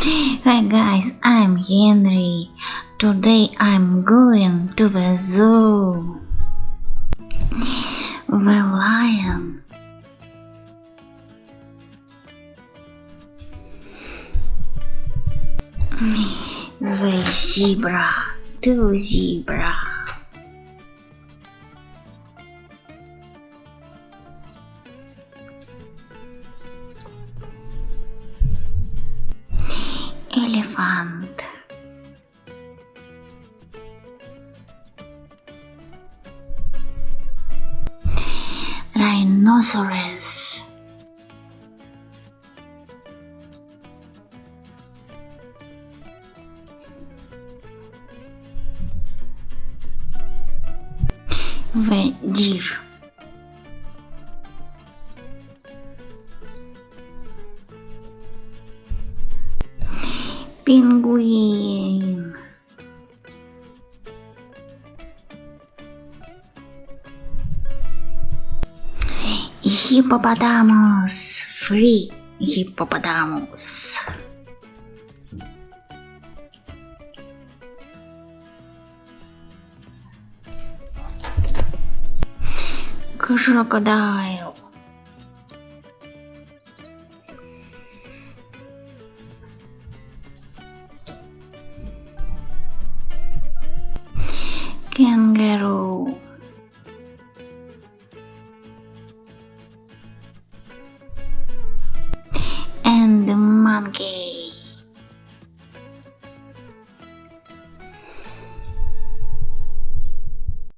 Hi guys, I'm Henry. Today I'm going to the zoo. The lion, the zebra, two zebra, elephant, rhinoceros, the deer, penguin, hippopotamus, free hippopotamus, crocodile, kangaroo, and monkey.